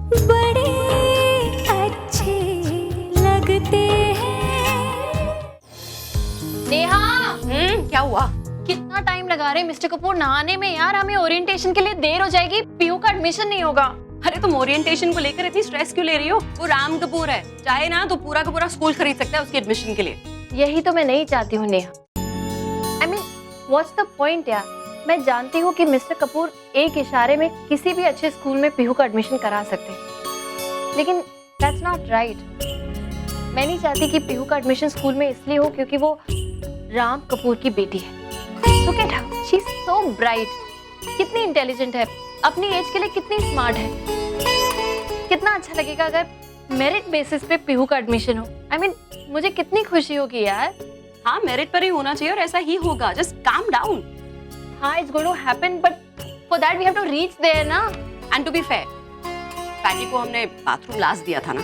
बड़े अच्छे लगते हैं। नेहा, क्या हुआ? कितना टाइम लगा रहे मिस्टर कपूर नहाने में यार? हमें ओरिएंटेशन के लिए देर हो जाएगी, पीयू का एडमिशन नहीं होगा। अरे तुम ओरिएंटेशन को लेकर इतनी स्ट्रेस क्यों ले रही हो? वो राम कपूर है, चाहे ना तो पूरा का पूरा स्कूल खरीद सकता है उसके एडमिशन के लिए। यही तो मैं नहीं चाहती हूँ Neha. I mean what's the point यार? मैं जानती हूँ कि मिस्टर कपूर एक इशारे में किसी भी अच्छे स्कूल में पीहू का एडमिशन करा सकते हैं, लेकिन दैट्स नॉट राइट। मैं नहीं चाहती कि पीहू का एडमिशन स्कूल में इसलिए हो क्योंकि वो राम कपूर की बेटी है। Look at her, she's so bright. कितनी इंटेलिजेंट है, अपनी एज के लिए कितनी स्मार्ट है। कितना अच्छा लगेगा अगर मेरिट बेसिस पे पीहू का एडमिशन हो। आई मीन मुझे कितनी खुशी होगी यार। हाँ, मेरिट पर ही होना चाहिए और ऐसा ही होगा। Just calm down. हाँ, it's going to happen, but for that we have to reach there ना। And to be fair, Patty को हमने बाथरूम लास्ट दिया था ना।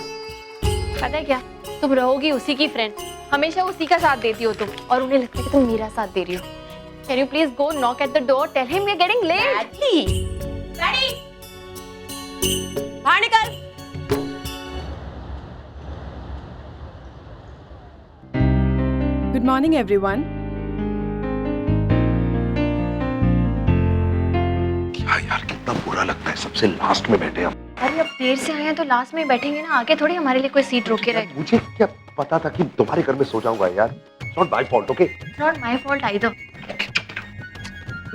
पता है क्या, तुम रहोगी उसी की फ्रेंड, हमेशा उसी का साथ देती हो तुम, और उन्हें लगता है कि तुम मेरा साथ दे रही हो। Can you please go knock at the door? Tell him we're getting late. Patty, बाहर निकल। Good morning, everyone. क्या यार, कितना बुरा लगता है, सबसे लास्ट में बैठे हम। अरे अब देर से आए हैं तो लास्ट में बैठेंगे ना, आगे थोड़ी हमारे लिए कोई सीट रोके रहे। मुझे क्या पता था कि तुम्हारे घर में सो जाऊंगा यार। Not my fault, okay? Not my fault either.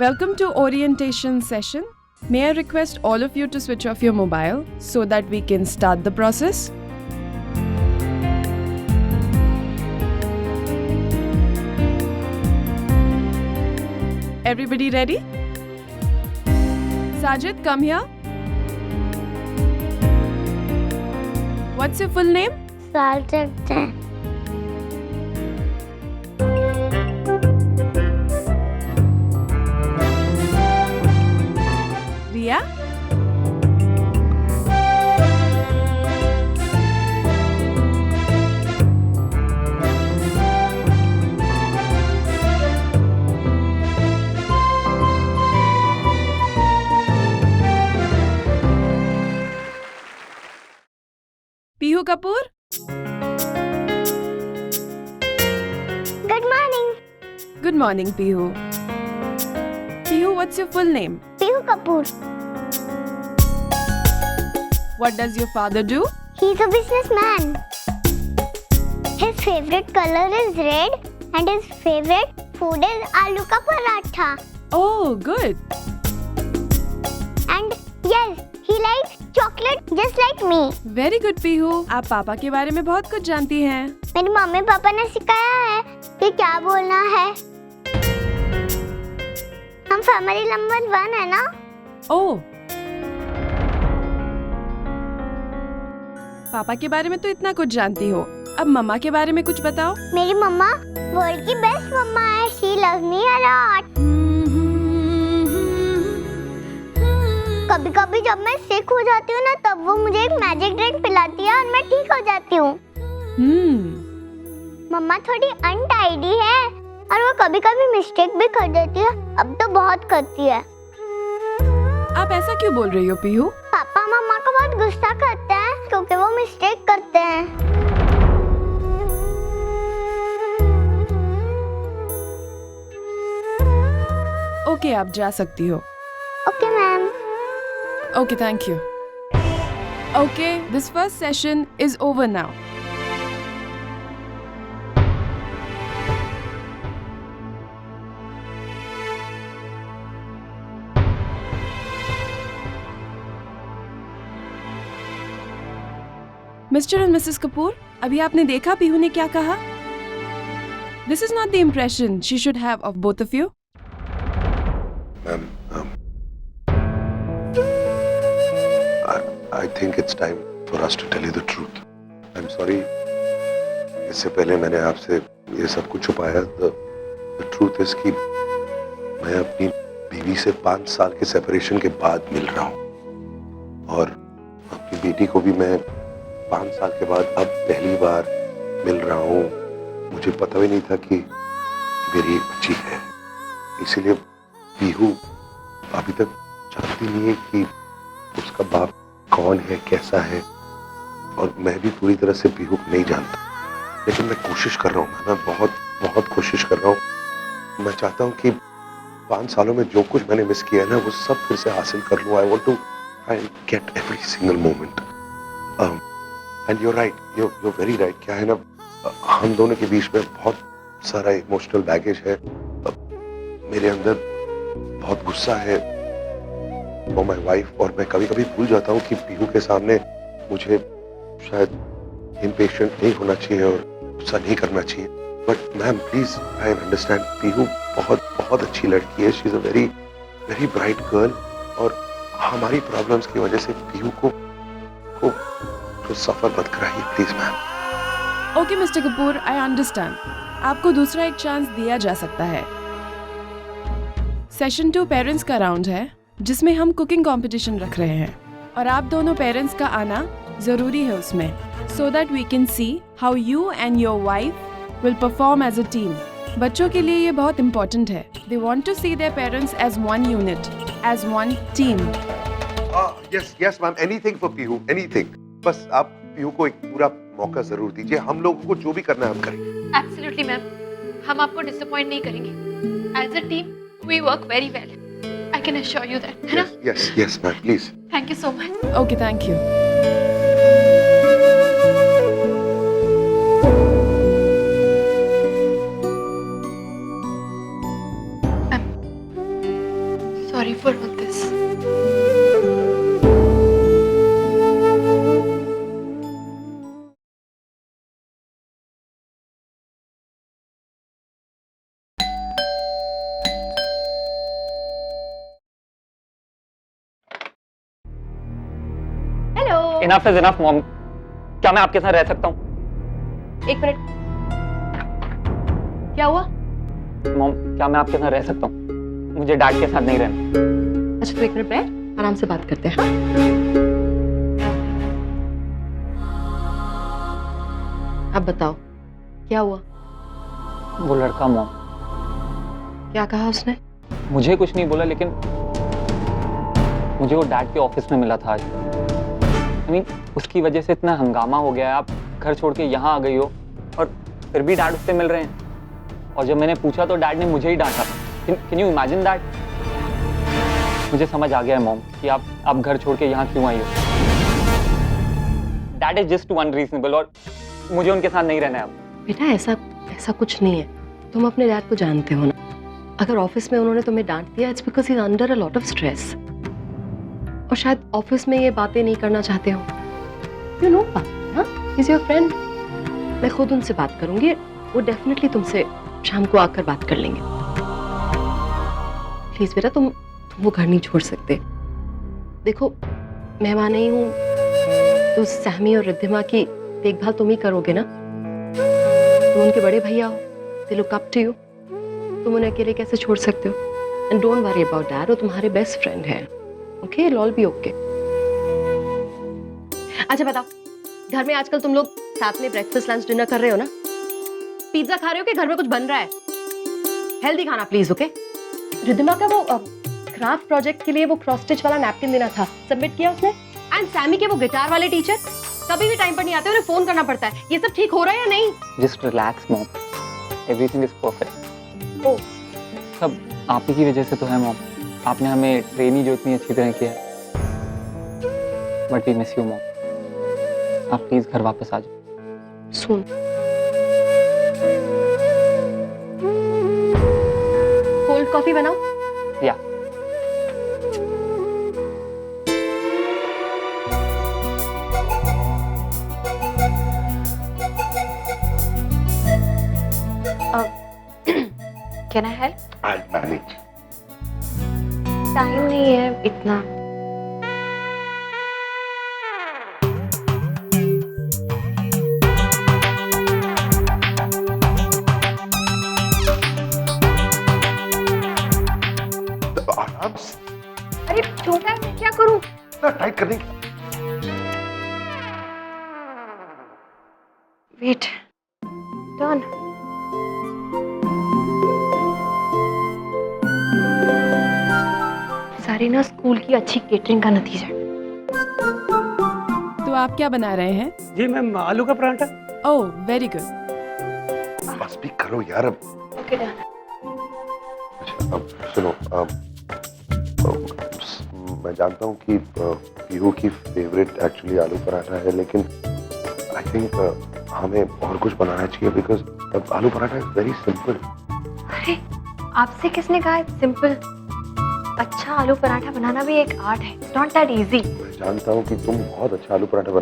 Welcome to orientation session. May I request all of you to switch off your mobile so that we can start the process? Everybody ready? Sajid, come here. What's your full name? Sajid. Riya? Pihu Kapoor? Good morning. Good morning, Pihu. Pihu, what's your full name? Pihu Kapoor. What does your father do? He's a businessman. His favorite color is red and his favorite food is aloo ka paratha. Oh, good. And yes, he likes chocolate just like me. Very good, Pihu. आप पापा के बारे में बहुत कुछ जानती हैं। मेरी मम्मी पापा ने सिखाया है कि क्या बोलना है। हम फैमिली नंबर 1 है ना? ओह, पापा के बारे में तो इतना कुछ जानती हो, अब मम्मा के बारे में कुछ बताओ। मेरी मम्मा वर्ल्ड की बेस्ट मम्मा है। She loves me a lot. कभी कभी जब मैं सिक हो जाती हूँ ना, तब वो मुझे एक मैजिक ड्रिंक पिलाती है और मैं ठीक हो जाती हूँ। मम्मा थोड़ी अनटाइडी है और वो कभी कभी मिस्टेक भी कर देती है, अब तो बहुत करती है। आप ऐसा क्यों बोल रही हो, पीहू? पापा मम्मा को बहुत गुस्सा करते हैं क्योंकि वो मिस्टेक करते हैं। ओके, आप जा सकती हो। Okay ma'am. Okay, thank you. Okay, this first session is over now. Mr. and Mrs. Kapoor, अभी आपने देखा पीहू ने क्या कहा? This is not the impression she should have of both of you. Ma'am, I think it's time for us to tell you the truth. I'm sorry. इससे पहले मैंने आपसे ये सब कुछ छुपाया। The truth is कि मैं अपनी बीवी से 5 साल के सेपरेशन के बाद मिल रहा हूँ और अपनी बेटी को भी मैं 5 साल के बाद अब पहली बार मिल रहा हूँ। मुझे पता भी नहीं था कि मेरी एक बच्ची है, इसीलिए पीहू अभी तक जानती नहीं है कि उसका बाप कौन है, कैसा है, और मैं भी पूरी तरह से पीहू को नहीं जानता, लेकिन मैं कोशिश कर रहा हूँ, मैं बहुत बहुत कोशिश कर रहा हूँ। मैं चाहता हूँ कि 5 सालों में जो कुछ मैंने मिस किया है ना, वो सब फिर से हासिल कर लूँ। I want to get every single moment. And you're right, you're very right. क्या है ना, हम दोनों के बीच में बहुत सारा इमोशनल बैगेज है। मेरे अंदर बहुत गुस्सा है फॉर माई वाइफ, और मैं कभी कभी भूल जाता हूँ कि पीहू के सामने मुझे शायद इम्पेशेंट नहीं होना चाहिए और गुस्सा नहीं करना चाहिए। But ma'am please I understand, Pihu बहुत बहुत अच्छी लड़की है, she is a very very bright girl, और हमारी प्रॉब्लम्स की वजह से पीहू को तो सफर मत कराइए please ma'am. Okay mister Kapoor, I understand. आपको दूसरा एक चांस दिया जा सकता है। सेशन 2 पेरेंट्स का राउंड है, जिसमें हम कुकिंग कंपटीशन रख रहे हैं, और आप दोनों पेरेंट्स का आना जरूरी है उसमें, so that we can see how you and your wife will perform as a team. बच्चों के लिए ये बहुत important है। They want to see their parents as one unit, as one team. Yes yes ma'am, anything for Pihu, anything. बस आप पीहू को एक पूरा मौका जरूर दीजिए, हम लोगों को जो भी करना है हम करेंगे। एब्सोल्युटली मैम, हम आपको डिसअपॉइंट नहीं करेंगे। As a team we work very well, I can assure you that, है ना? Yes yes ma'am please. Thank you so much. Okay, thank you. Sorry for all this. Hello. Enough is enough mom, क्या मैं आपके साथ रह सकता हूँ? एक मिनट, क्या हुआ? मॉम, क्या मैं आपके साथ रह सकता हूँ? मुझे डैड के साथ नहीं रहना। अच्छा तो एक मिनट बैठ, आराम से बात करते हैं। हाँ? अब बताओ क्या हुआ? वो लड़का मॉम, क्या कहा उसने? मुझे कुछ नहीं बोला, लेकिन मुझे वो डैड के ऑफिस में मिला था आज। I mean, उसकी वजह से इतना हंगामा हो गया है, आप घर छोड़ के यहाँ आ गई हो और फिर भी डैड उससे मिल रहे हैं। और जब मैंने पूछा तो डैड ने मुझे ही डांटा। Can you imagine that? मुझे समझ आ गया है मॉम कि आप घर छोड़ के यहाँ क्यों आई हो। डैड इज जस्ट अनरीजनेबल और मुझे उनके साथ नहीं रहना है अब। बेटा ऐसा कुछ नहीं है, तुम अपने डैड को जानते हो ना। अगर ऑफिस में उन्होंने तुम्हें डांट दिया, it's because he is under a lot of stress, और शायद ऑफिस में ये बातें नहीं करना चाहते हो। यू नो हाँ, इज योर फ्रेंड। मैं खुद उनसे बात करूंगी, वो डेफिनेटली तुमसे शाम को आकर बात कर लेंगे। प्लीज बेटा, तुम वो घर नहीं छोड़ सकते। देखो मेहमान ही हूँ, तो सहमी और रिद्धिमा की देखभाल तुम ही करोगे ना। तुम उनके बड़े भैया हो, they look up to you. तुम उन्हें अकेले कैसे छोड़ सकते हो? And don't worry about that, वो तुम्हारे बेस्ट फ्रेंड है। Okay, it'll be okay. अच्छा बताओ, घर में आजकल तुम लोग साथ में ब्रेकफास्ट लंच डिनर कर रहे हो ना? पिज्जा खा रहे हो कि घर में कुछ बन रहा है? हेल्दी खाना प्लीज, ओके? रिद्धिमा का वो क्राफ्ट प्रोजेक्ट के लिए वो क्रॉस स्टिच वाला नैपकिन देना था, सबमिट किया उसने? एंड सैमी के वो गिटार वाले टीचर कभी भी टाइम पर नहीं आते, उन्हें फोन करना पड़ता है। ये सब ठीक हो रहा है या नहीं? Just relax mom, everything is perfect. Oh, सब आप ही की वजह से तो है मॉम। आपने हमें ट्रेन ही जो इतनी अच्छी तरह किया। But we miss you mom. आप प्लीज घर वापस आ जाओ। सुन, कोल्ड कॉफी बनाओ। या can I help? I'll manage. Time नहीं है इतना। आराम से अरे छोटा है, मैं क्या करूं? ना टाइट करने की। Wait, turn. सारी ना स्कूल की अच्छी केटरिंग का नतीजा है। तो आप क्या बना रहे हैं? जी मैम, आलू का पराठा। ओह, वेरी गुड। बस भी करो यार अब। Okay done. अच्छा अब सुनो, मैं जानता हूँ कि पीहू की फेवरेट एक्चुअली आलू पराठा है, लेकिन आई थिंक हमें और कुछ बनाना चाहिए, बिकॉज आलू पराठा इज वेरी सिंपल। अरे आपसे किसने कहा है सिंपल? अच्छा आलू पराठा बनाना भी एक आर्ट है। It's not that easy. मैं जानता हूँ कि तुम बहुत अच्छा आलू पराठा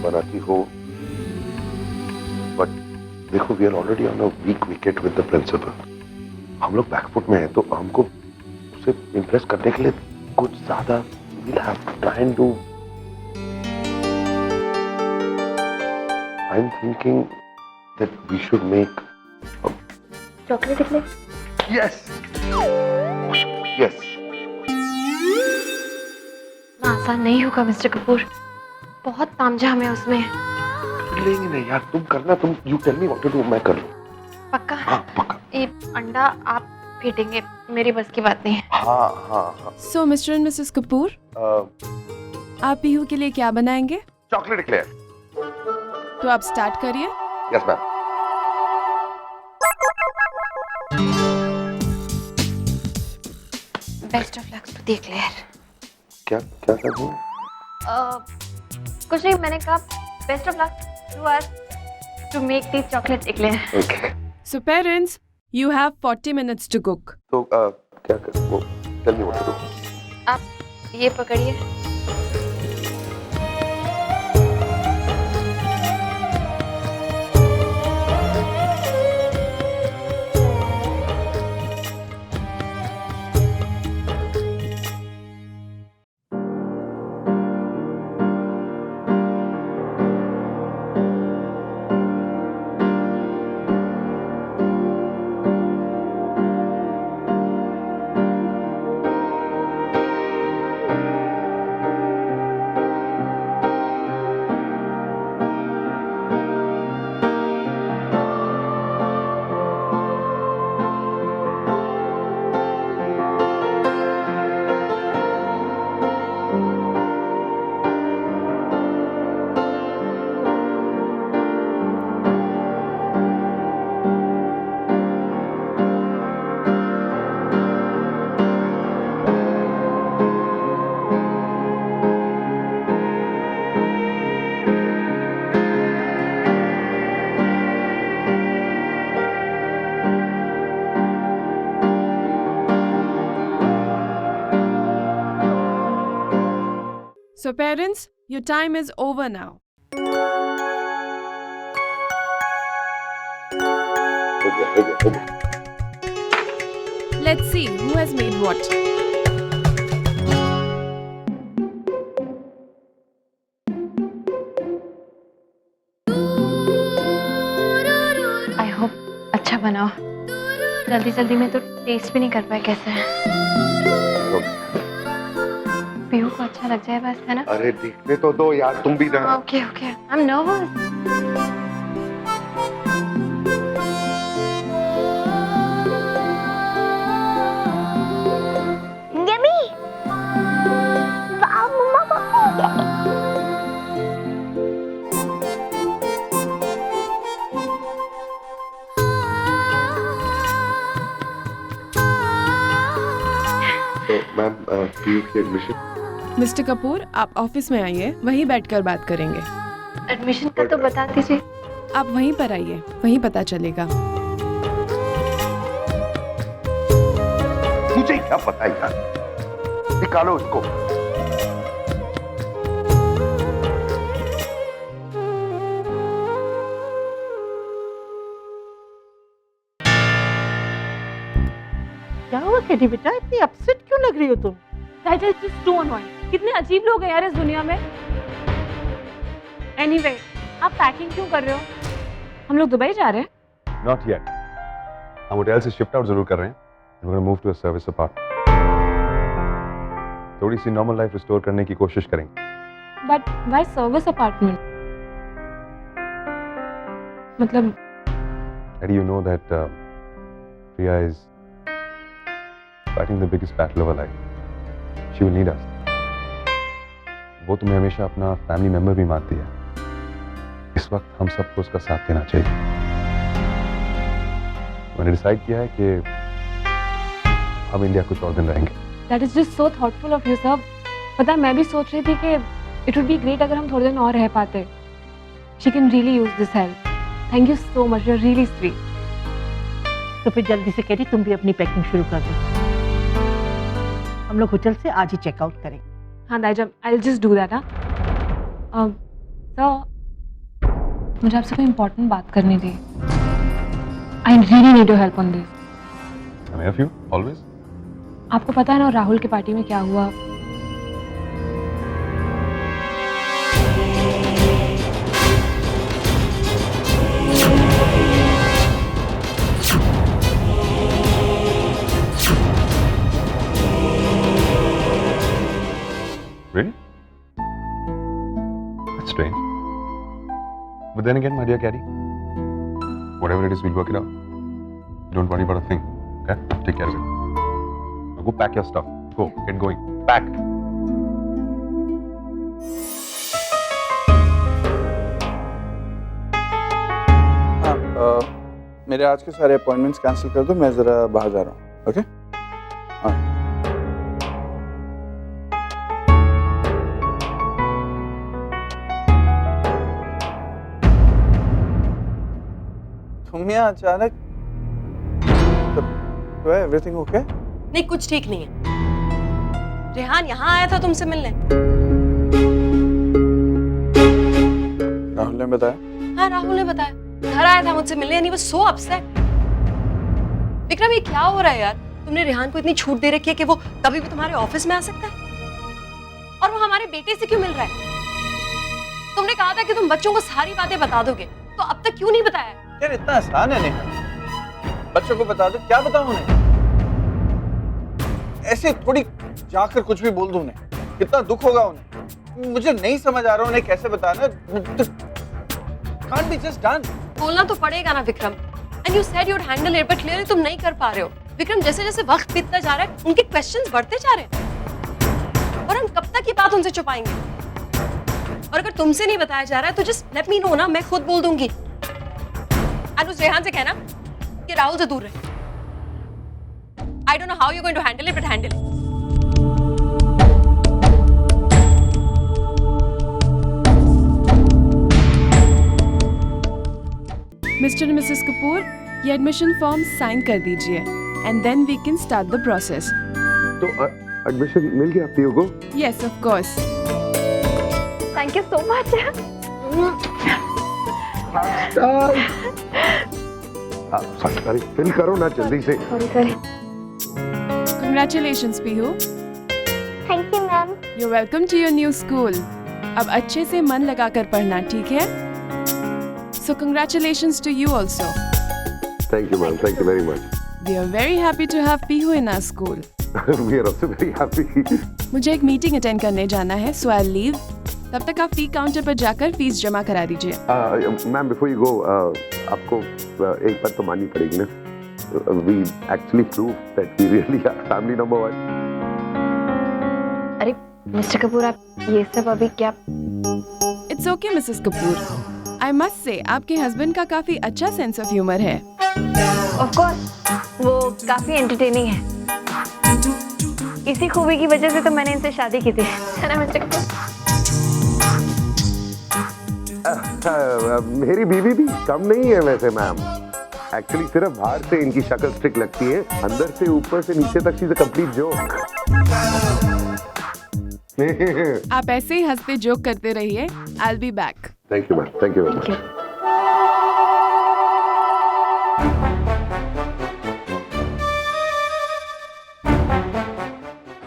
बनाती हो, बट देखो we are already on a weak wicket with the principal. हम लोग बैकफुट में हैं, तो हमको उसे इम्प्रेस करने के लिए कुछ ज्यादा we'll have to try and do. I'm thinking that we should make chocolate eclair. yes. Yes. ना आसान नहीं होगा मिस्टर कपूर, बहुत तामझाम है उसमें। लेंगे नहीं यार, तुम करना, तुम you tell me what to do, मैं कर लूँ। पक्का? हाँ पक्का। ये अंडा आप फेंटेंगे, मेरी बस की बात नहीं है। हाँ। So mister and Mrs Kapoor, आप पीहू के लिए क्या बनाएंगे? Chocolate eclair. तो आप स्टार्ट करिए। Yes ma'am. Best of luck to the clear. क्या क्या कर रही हो? कुछ नहीं, मैंने कहा best of luck to us to make the chocolate eclair. Okay. So parents, you have 40 minutes to cook. तो क्या कर वो tell me what to do. आप ये पकड़िए। So parents, your time is over now. हो गया। Let's see who has made what. I hope अच्छा बनाओ। जल्दी में तो टेस्ट भी नहीं कर पाए कैसे है। पीहू को अच्छा लग जाए बस, है ना? अरे देखने तो दो यार, तुम भी ना। Okay I am nervous. Yummy. वाह मम्मा पापा। तो मैम पीयू की एडमिशन। मिस्टर कपूर, आप ऑफिस में आइए, वहीं बैठकर बात करेंगे। एडमिशन का तो बता दीजिए। आप वहीं पर आइए, वहीं पता चलेगा। मुझे क्या पता यार, निकालो इसको। क्या हुआ केटी बेटा, इतनी अपसेट क्यों लग रही हो तुम? That is just too annoying. कितने अजीब लोग हैं यार इस दुनिया में। Anyway, आप पैकिंग क्यों कर रहे हो? हम लोग दुबई जा रहे हैं? Not yet. हम होटल से शिफ्ट आउट जरूर कर रहे हैं। We're going to move to a service apartment. थोड़ी सी नॉर्मल लाइफ रिस्टोर करने की कोशिश करेंगे। But why service apartment? मतलब And you know that Priya is fighting the biggest battle of her life. She will need us. वो तुम्हें हमेशा अपना फैमिली मेंबर भी मानती है। इस वक्त हम सबको उसका साथ देना चाहिए। मैंने डिसाइड किया है कि हम इंडिया कुछ और दिन रहेंगे। That is just so thoughtful of you sir. पता है मैं भी सोच रही थी कि इट वुड बी ग्रेट अगर हम थोड़े दिन और रह पाते। She can really use this help. Thank you so much, you are really sweet. तो फिर जल्दी से कैरी तुम भी अपनी पैकिंग शुरू कर दो। हम लोग होटल से आज ही चेकआउट करेंगे। हाँ दाइजा, I will just do that. Sir मुझे आपसे कोई इम्पोर्टेंट बात करनी थी। I really need your help on this. I'm here for you, always. आपको पता है ना राहुल की पार्टी में क्या हुआ? Really? That's strange. But then again, my dear Carrie, whatever it is, we'll work it out. Don't worry about a thing. Okay? Take care of it. Now go pack your stuff. Go, get going. Pack. हाँ, मेरे आज के सारे appointments cancel कर दो, मैं ज़रा बाहर जा रहा हूँ। ओके? हाँ। तुम यहाँ अचानक तो है एवरीथिंग ओके? नहीं, कुछ ठीक नहीं है। रेहान यहाँ आया था तुमसे मिलने। राहुल ने बताया? हाँ, राहुल ने बताया। घर आया था मुझसे मिलने, यानी वो सो अपसेट। विक्रम, ये क्या हो रहा है यार? तुमने रेहान को इतनी छूट दे रखी है कि वो कभी भी तुम्हारे ऑफिस में आ सकता है, और वो हमारे बेटे से क्यों मिल रहा है? तुमने कहा था कि तुम बच्चों को सारी बातें बता दोगे, तो अब तक क्यों नहीं बताया? यार इतना आसान है नेहा, बच्चों को बता दो। क्या बताऊं उन्हें? ऐसे थोड़ी जाकर कुछ भी बोल दूं उन्हें, कितना दुख होगा उन्हें। मुझे नहीं समझ आ रहा उन्हें कैसे बताना। Can't be just done. बोलना तो पड़ेगा ना Vikram. And you said you'd handle it, but clearly तुम नहीं कर पा रहे हो। विक्रम, जैसे जैसे वक्त बीतता जा रहा है, उनके क्वेश्चंस बढ़ते जा रहे हैं, और हम कब तक ये बात उनसे छुपाएंगे? और अगर तुमसे नहीं बताया जा रहा है तो जस्ट लेट मी नो ना, मैं खुद बोल दूंगी। और उस रेहान से कहना कि राहुल से दूर रहे। I don't know how you're going to handle it, but handle it. Mr. and Mrs. Kapoor, ये एडमिशन फॉर्म साइन कर दीजिए and then we can start the process. तो एडमिशन मिल गया पीयू को? Yes of course. Thank you so much. Sorry, fill करो ना जल्दी से। Sorry. Congratulations Pihu. Thank you ma'am. You welcome to your new school. अब अच्छे से मन लगाकर पढ़ना, ठीक है? So congratulations to you also. Thank you ma'am, thank you very much. We are very happy to have Pihu in our school. We are also very happy. मुझे एक मीटिंग अटेंड करने जाना है, so I'll leave. तब तक आप फी counter पर जाकर फीस जमा करा दीजिए। मैम बिफोर यू गो, आपको एक बात तो माननी पड़ेगी ना, we actually proved that we really are family number one. अरे मिस्टर कपूर, आप ये सब अभी क्या? It's okay, Mrs. Kapoor. I must say, आपके हस्बैंड का काफी अच्छा सेंस ऑफ ह्यूमर है। Of course, वो काफी एंटरटेनिंग है। इसी खूबी की वजह से तो मैंने इनसे शादी की थी, है ना मिस्टर कपूर? मेरी बीवी भी कम नहीं है वैसे मैम। एक्चुअली सिर्फ बाहर से इनकी शक्ल स्ट्रिक्ट लगती है, अंदर से ऊपर से नीचे तक she is a complete joke. आप ऐसे ही हंसते जोक करते रहिए। I'll be back. Thank you ma'am, thank you very much.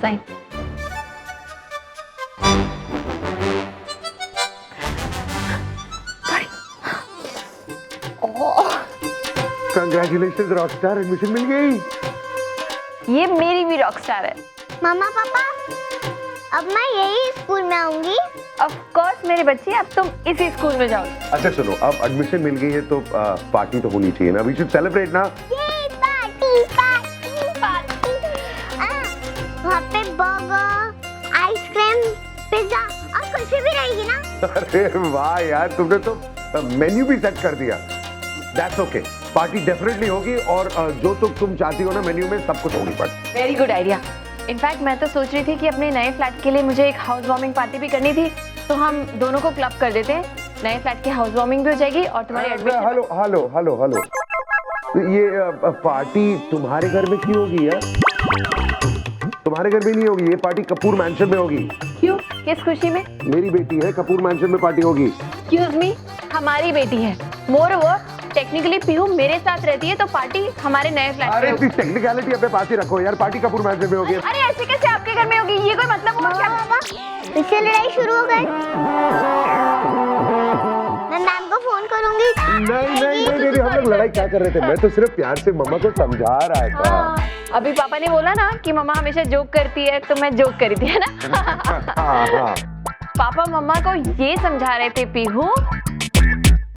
Sign. Congratulations rockstar, admission मिल गई। ये मेरी भी रॉकस्टार है। मम्मा पापा, अब मैं यही स्कूल में आऊंगी। ऑफ कोर्स मेरे बच्चे, अब तुम इसी स्कूल में जाओ। अच्छा सुनो, अब एडमिशन मिल गई है तो पार्टी तो होनी चाहिए ना, वी शुड सेलिब्रेट ना। ये पार्टी पार्टी पार्टी। वहाँ पे बर्गर, आइसक्रीम, पिज्जा और और कुल्फी भी रहेगी ना? अरे वाह यार, तुमने तो मेन्यू भी सेट कर दिया। दैट्स ओके, पार्टी डेफिनेटली होगी और जो तुम चाहती हो ना मेन्यू में सब कुछ होगी। But very good idea. In fact मैं तो सोच रही थी कि अपने नए फ्लैट के लिए मुझे एक हाउस वार्मिंग पार्टी भी करनी थी, तो हम दोनों को क्लब कर देते हैं। नए फ्लैट की हाउस वार्मिंग भी हो जाएगी और तुम्हारी admission. Hello hello hello hello, ये पार्टी तुम्हारे घर में क्यों होगी यार? तुम्हारे घर में नहीं होगी, ये पार्टी कपूर मैंशन में होगी। क्यों? किस खुशी में? मेरी बेटी है, कपूर मैंशन में पार्टी होगी। एक्सक्यूज मी, हमारी बेटी है। मोर ओवर टेक्निकली पीहू मेरे साथ रहती है, तो पार्टी हमारे नए फ्लैट में अरे होगी। टेक्निकलिटी अपने पास ही रखो यार, पार्टी कपूर मैंशन में होगी। अरे ऐसे कैसे आपके घर में होगी? ये कोई मतलब हुआ क्या? इससे लड़ाई शुरू हो गई। मैं मैम को फोन करूंगी। नहीं, हम लोग लड़ाई क्या कर रहे थे? मैं तो सिर्फ प्यार से मम्मा को समझा रहा था। हाँ, अभी पापा ने बोला ना कि मम्मा हमेशा जोक करती है, तो मैं जोक करी थी, है ना? हाँ। पापा मम्मा को ये समझा रहे थे पीहू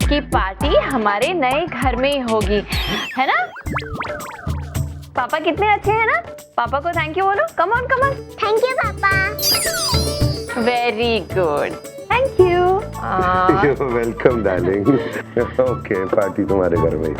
कि पार्टी हमारे नए घर में ही होगी, है ना? पापा कितने अच्छे हैं ना? पापा को थैंक यू बोलो। Come on come on. Thank you पापा। Very good, thank you. Welcome darling. Okay, party तुम्हारे घर में।